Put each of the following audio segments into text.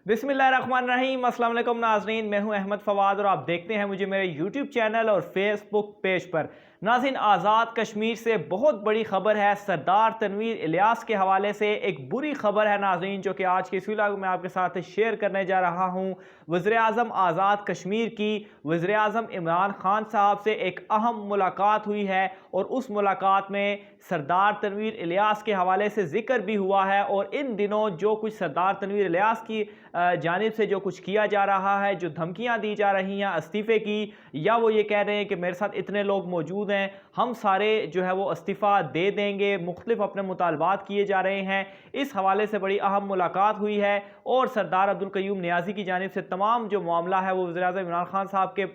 बिस्मिल्लाहिर्रहमानिर्रहीम। अस्सलाम वालेकुम नाज़रीन, मैं हूं अहमद फवाद और आप देखते हैं मुझे मेरे यूट्यूब चैनल और फेसबुक पेज पर। नाज़रीन, आज़ाद कश्मीर से बहुत बड़ी खबर है। सरदार तनवीर इलियास के हवाले से एक बुरी खबर है नाज़रीन, जो कि आज के इस व्लॉग में आपके साथ शेयर करने जा रहा हूं। वज़ीर-ए-आज़म आज़ाद कश्मीर की वज़ीर-ए-आज़म इमरान खान साहब से एक अहम मुलाकात हुई है और उस मुलाकात में सरदार तनवीर इलियास के हवाले से ज़िक्र भी हुआ है। और इन दिनों जो कुछ सरदार तनवीर इलियास की जानिब से जो कुछ किया जा रहा है, जो धमकियां दी जा रही हैं इस्तीफ़े की, या वो ये कह रहे हैं कि मेरे साथ इतने लोग मौजूद हैं, हम सारे जो है वो इस्तीफ़ा दे देंगे, मुख्तलिफ अपने मुतालबात किए जा रहे हैं। इस हवाले से बड़ी अहम मुलाकात हुई है और सरदार अब्दुल क़य्यूम नियाज़ी की जानिब से तमाम जो मामला है वो वज़ीर-ए-आज़म इमरान खान साहब के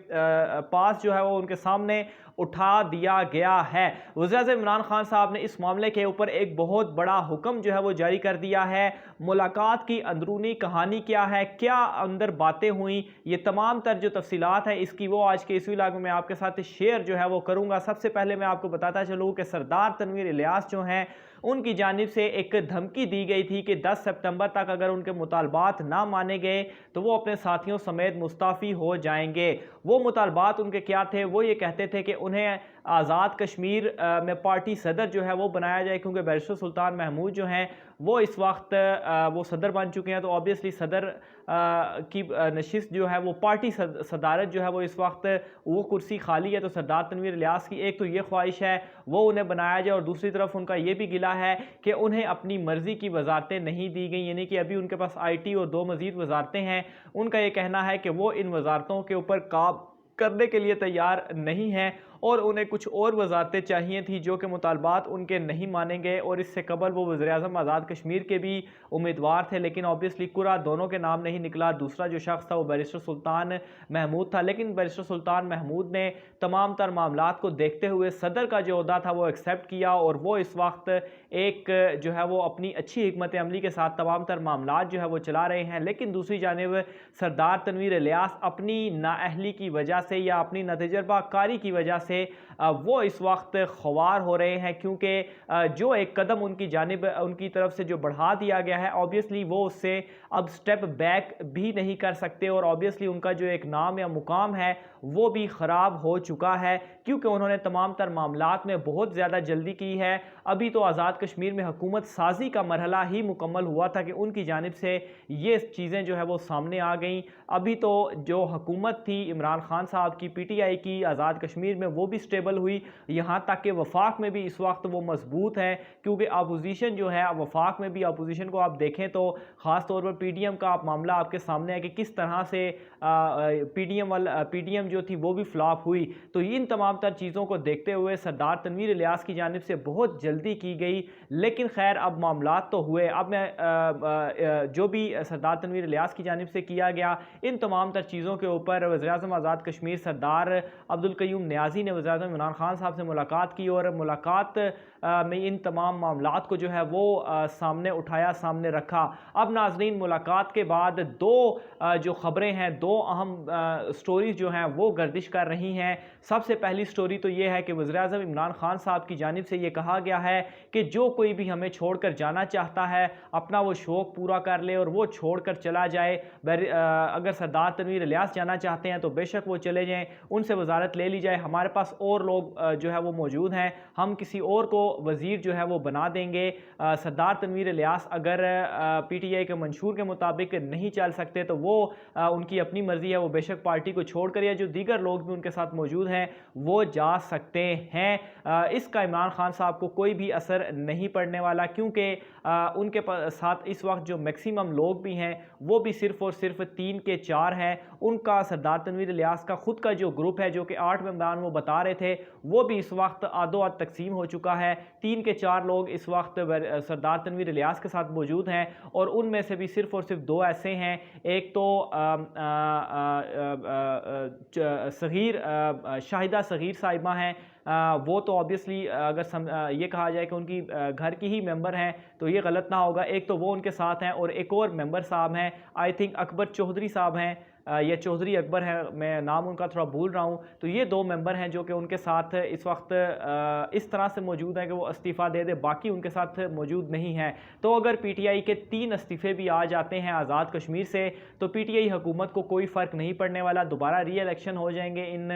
पास जो है वो उनके सामने उठा दिया गया है। वज़ीर-ए-आज़म इमरान खान साहब ने इस मामले के ऊपर एक बहुत बड़ा हुक्म जो है वो जारी कर दिया है। मुलाकात की अंदरूनी कहानी क्या है, क्या अंदर बातें हुई, ये तमाम तर जो तफसीलात है इसकी वो आज के इस व्लॉग में आपके साथ शेयर जो है वो करूँगा। सबसे पहले मैं आपको बताता चलूँ कि सरदार तनवीर इलियास जो हैं उनकी जानिब से एक धमकी दी गई थी कि 10 सितंबर तक अगर उनके मुतालबात ना माने गए तो वो अपने साथियों समेत मुस्ताफ़ी हो जाएंगे। वो मुतालबात उनके क्या थे? वो ये कहते थे कि उन्हें आज़ाद कश्मीर में पार्टी सदर जो है वो बनाया जाए, क्योंकि बैरिस्टर सुल्तान महमूद जो हैं वो इस वक्त वो सदर बन चुके हैं। तो ऑब्वियसली सदर की नशिस्त जो है वो पार्टी सदारत जो है वो इस वक्त वो कुर्सी खाली है। तो सरदार तनवीर इलियास की एक तो ये ख्वाहिश है वो उन्हें बनाया जाए, और दूसरी तरफ उनका ये भी गिला है कि उन्हें अपनी मर्ज़ी की वजारतें नहीं दी गई, यानी कि अभी उनके पास IT और 2 मज़ीद वजारतें हैं। उनका ये कहना है कि वो इन वजारतों के ऊपर काम करने के लिए तैयार नहीं हैं और उन्हें कुछ और वजारतें चाहिए थी जो कि मुतालबात उनके नहीं माने गए। और इससे कबल वो वज़ीर-ए-आज़म आज़ाद कश्मीर के भी उम्मीदवार थे, लेकिन ऑब्वियसली कुरा दोनों के नाम नहीं निकला। दूसरा जो शख्स था वो बैरिस्टर सुल्तान महमूद था, लेकिन बैरिस्टर सुल्तान महमूद ने तमाम तर मामलात को देखते हुए सदर का जो ओहदा था वो एक्सेप्ट किया, और वो इस वक्त एक जो है वो अपनी अच्छी हिकमत अमली के साथ तमाम तर मामलात जो है वो चला रहे हैं। लेकिन दूसरी जानिब सरदार तनवीर इलियास अपनी नाअहली की वजह से या अपनी नातजर्बाकारी की वजह से वो इस वक्त ख्वार हो रहे हैं, क्योंकि जो एक कदम उनकी जानिब उनकी तरफ से जो बढ़ा दिया गया है, ऑब्वियसली वो उससे अब स्टेप बैक भी नहीं कर सकते। और ऑब्वियसली उनका जो एक नाम या मुकाम है वो भी ख़राब हो चुका है, क्योंकि उन्होंने तमाम तर मामलात में बहुत ज़्यादा जल्दी की है। अभी तो आज़ाद कश्मीर में हुकूमत साजी का मरहला ही मुकम्मल हुआ था कि उनकी जानिब से ये चीज़ें जो है वो सामने आ गई। अभी तो जो हुकूमत थी इमरान खान साहब की, PTI की, आज़ाद कश्मीर में, वो भी स्टेबल हुई, यहाँ तक कि वफाक में भी इस वक्त वो मजबूत है, क्योंकि अपोजिशन जो है वफाक में भी अपोजिशन को आप देखें तो ख़ास तौर पर PDM का आप मामला आपके सामने है कि किस तरह से PDM जो थी वो भी फ्लॉप हुई। तो इन तमाम तर चीज़ों को देखते हुए सरदार तनवीर इलियास की जानिब से बहुत जल्दी की गई, लेकिन खैर अब मामलात तो हुए। अब मैं जो भी सरदार तनवीर इलियास की जानिब से किया गया, इन तमाम तर चीज़ों के ऊपर वज़ीर-ए-आज़म आज़ाद कश्मीर सरदार अब्दुल क़य्यूम नियाज़ी ने वज़ीर-ए-आज़म इमरान खान साहब से मुलाकात की, और मुलाकात में इन तमाम मामलात को जो है वो सामने उठाया, सामने रखा। अब नाज़रीन, मुलाकात के बाद दो जो ख़बरें हैं, दो अहम स्टोरीज़ जो हैं वो गर्दिश कर रही हैं। सबसे पहली स्टोरी तो ये है कि वज़ीर-ए-आज़म इमरान खान साहब की जानिब से ये कहा गया है कि जो कोई भी हमें छोड़कर जाना चाहता है अपना वो शौक़ पूरा कर ले और वो छोड़कर चला जाए। अगर सरदार तनवीर इलियास जाना चाहते हैं तो बेशक वो चले जाएँ, उनसे वजारत ले ली जाए, हमारे पास और लोग जो है वो मौजूद हैं, हम किसी और को वज़ीर जो है वो बना देंगे। सरदार तनवीर इलियास अगर PTI के मंशूर के मुताबिक नहीं चल सकते तो वो उनकी अपनी मर्ज़ी है, वो बेशक पार्टी को छोड़कर या जो दीगर लोग भी उनके साथ मौजूद हैं वो जा सकते हैं। इसका इमरान खान साहब को कोई भी असर नहीं पड़ने वाला, क्योंकि उनके साथ इस वक्त जो मैक्सिमम लोग भी हैं वो भी सिर्फ़ और सिर्फ 3 के 4 हैं। उनका सरदार तनवीर इलियास का खुद का जो ग्रुप है जो कि 8 मेंबरान वो बता रहे थे, वो भी इस वक्त आधो आध तकसीम हो चुका है। 3 के 4 लोग इस वक्त सरदार तनवीर इलियास के साथ मौजूद हैं, और उनमें से भी सिर्फ़ और सिर्फ 2 ऐसे हैं। एक तो सगीर शाहिदा सगीर साहिबा हैं, वो तो ऑब्वियसली अगर ये कहा जाए कि उनकी घर की ही मेंबर हैं तो ये गलत ना होगा। एक तो वो उनके साथ हैं और एक और मेंबर साहब हैं, आई थिंक अकबर चौधरी साहब हैं, یا چودھری اکبر ہے، میں نام ان کا تھوڑا بھول رہا ہوں، تو یہ 2 ممبر ہیں جو کہ ان کے ساتھ اس وقت اس طرح سے موجود ہیں کہ وہ استعفیٰ دے دے، باقی ان کے ساتھ موجود نہیں ہیں۔ تو اگر پی ٹی آئی کے 3 استعفے بھی آ جاتے ہیں آزاد کشمیر سے تو پی ٹی آئی حکومت کو کوئی فرق نہیں پڑنے والا، دوبارہ ری الیکشن ہو جائیں گے ان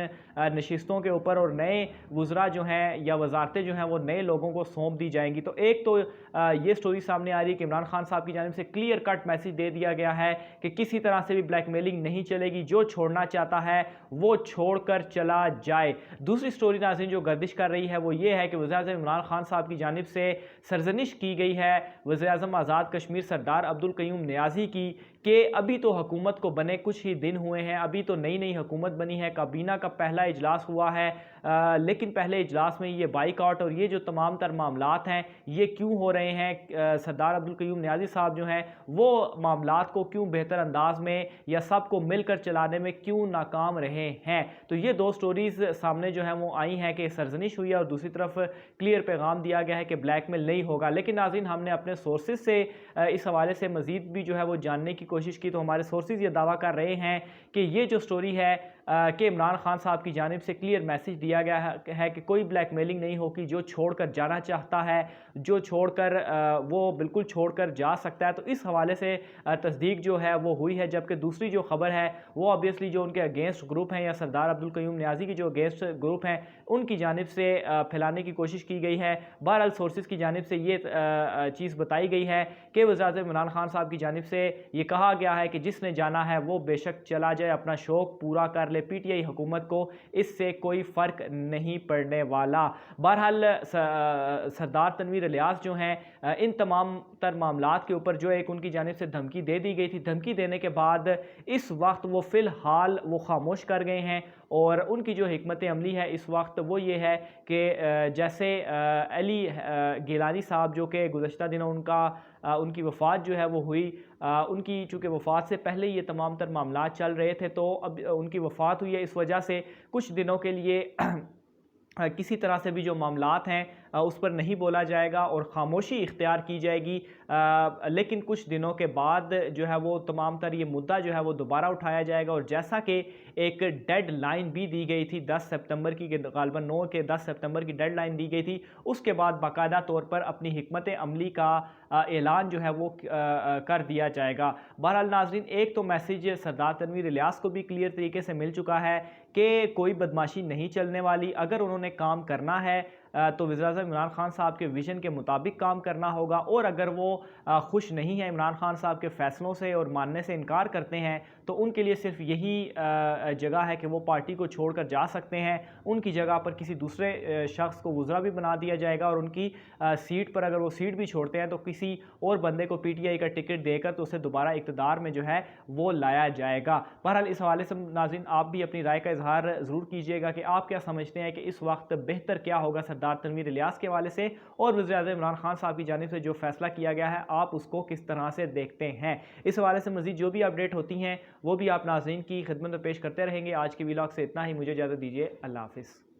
نشستوں کے اوپر، اور نئے وزراء جو ہیں یا وزارتیں جو ہیں وہ نئے لوگوں کو سونپ دی جائیں گی۔ تو ایک تو یہ سٹوری سامنے آ رہی ہے کہ عمران خان صاحب کی جانب سے کلیئر کٹ میسج دے دیا گیا ہے کہ کسی طرح سے بھی بلیک میلنگ نہیں چلے گی، جو چھوڑنا چاہتا ہے وہ چھوڑ کر چلا جائے۔ دوسری سٹوری ناظرین جو گردش کر رہی ہے وہ یہ ہے کہ وزیراعظم عمران خان صاحب کی جانب سے سرزنش کی گئی ہے وزیراعظم آزاد کشمیر سردار عبدالقیوم نیازی کی کہ ابھی تو حکومت کو بنے کچھ ہی دن ہوئے ہیں، ابھی تو نئی حکومت بنی ہے، کابینہ کا پہلا اجلاس ہوا ہے، لیکن پہلے اجلاس میں یہ بائیکاٹ اور یہ جو تمام تر معاملات ہیں یہ کیوں ہو رہے ہیں؟ سردار عبدالقیوم نیازی صاحب جو ہیں وہ معاملات کو کیوں بہتر انداز میں یا سب کو مل کر چلانے میں کیوں ناکام رہے ہیں؟ تو یہ 2 سٹوریز سامنے جو ہیں وہ آئی ہیں کہ سرزنش ہوئی ہے اور دوسری طرف کلیئر پیغام دیا گیا ہے کہ بلیک میل نہیں ہوگا۔ لیکن ناظرین ہم نے اپنے سورسز سے اس حوالے سے مزید بھی جو ہے وہ جاننے کی کوشش کی، تو ہمارے سورسز یہ دعویٰ کر رہے ہیں کہ یہ جو سٹوری ہے کہ عمران خان صاحب کی جانب سے کلیئر میسج دیا گیا ہے کہ کوئی بلیک میلنگ نہیں ہوگی، جو چھوڑ کر جانا چاہتا ہے جو چھوڑ کر وہ بالکل چھوڑ کر جا سکتا ہے۔ تو اس حوالے سے تصدیق جو ہے وہ ہوئی ہے، جبکہ دوسری جو خبر ہے وہ obviously جو ان کے اگینسٹ گروپ ہیں یا سردار عبدالقیوم نیازی کی جو اگینسٹ گروپ ہیں ان کی جانب سے پھیلانے کی کوشش کی گئی ہے۔ بہرحال سورسز کی جانب سے یہ چیز بتائی گئی ہے کہ وزیراعظم عمران خان صاحب کی جانب سے یہ کہا گیا ہے کہ جس نے جانا ہے وہ بے شک چلا جائے، اپنا شوق پورا کر لے، پی ٹی آئی حکومت کو اس سے کوئی فرق نہیں پڑنے والا۔ بہرحال سردار تنویر الیاس جو ہیں ان تمام تر معاملات کے اوپر جو ایک ان کی جانب سے دھمکی دے دی گئی تھی، دھمکی دینے کے بعد اس وقت وہ فی الحال وہ خاموش کر گئے ہیں، اور ان کی جو حکمت عملی ہے اس وقت وہ یہ ہے کہ جیسے علی گیلانی صاحب جو کہ گزشتہ دنوں ان کی وفات جو ہے وہ ہوئی، ان کی چونکہ وفات سے پہلے یہ تمام تر معاملات چل رہے تھے، تو اب ان کی وفات ہوئی ہے، اس وجہ سے کچھ دنوں کے لیے کسی طرح سے بھی جو معاملات ہیں اس پر نہیں بولا جائے گا اور خاموشی اختیار کی جائے گی، لیکن کچھ دنوں کے بعد جو ہے وہ تمام تر یہ مدعا جو ہے وہ دوبارہ اٹھایا جائے گا، اور جیسا کہ ایک ڈیڈ لائن بھی دی گئی تھی 10 سپتمبر کی، غالباً 9 کے 10 سپتمبر کی ڈیڈ لائن دی گئی تھی، اس کے بعد باقاعدہ طور پر اپنی حکمت عملی کا اعلان جو ہے وہ کر دیا جائے گا۔ بہرحال ناظرین ایک تو میسیج سردار تنویر الیاس کو بھی کلیئر طریقے سے مل چکا ہے کہ کوئی بدماشی نہیں چلنے والی، اگر انہوں نے کام کرنا ہے تو وزیراعظم عمران خان صاحب کے ویژن کے مطابق کام کرنا ہوگا، اور اگر وہ خوش نہیں ہیں عمران خان صاحب کے فیصلوں سے اور ماننے سے انکار کرتے ہیں تو ان کے لیے صرف یہی جگہ ہے کہ وہ پارٹی کو چھوڑ کر جا سکتے ہیں، ان کی جگہ پر کسی دوسرے شخص کو وزراء بھی بنا دیا جائے گا، اور ان کی سیٹ پر اگر وہ سیٹ بھی چھوڑتے ہیں تو کسی اور بندے کو پی ٹی آئی کا ٹکٹ دے کر تو اسے دوبارہ اقتدار میں جو ہے وہ لایا جائے گا۔ بہرحال اس حوالے سے ناظرین آپ بھی اپنی رائے کا اظہار ضرور کیجیے گا کہ آپ کیا سمجھتے ہیں کہ اس وقت بہتر کیا ہوگا سردار تنویر الیاس کے حوالے سے، اور وزیراعظم عمران خان صاحب کی جانب سے جو فیصلہ کیا گیا ہے آپ اس کو کس طرح سے دیکھتے ہیں؟ اس حوالے سے مزید جو بھی اپڈیٹ ہوتی ہیں وہ بھی آپ ناظرین کی خدمت میں پیش کرتے رہیں گے۔ آج کی ویلاگ سے اتنا ہی، مجھے اجازت دیجیے، اللہ حافظ۔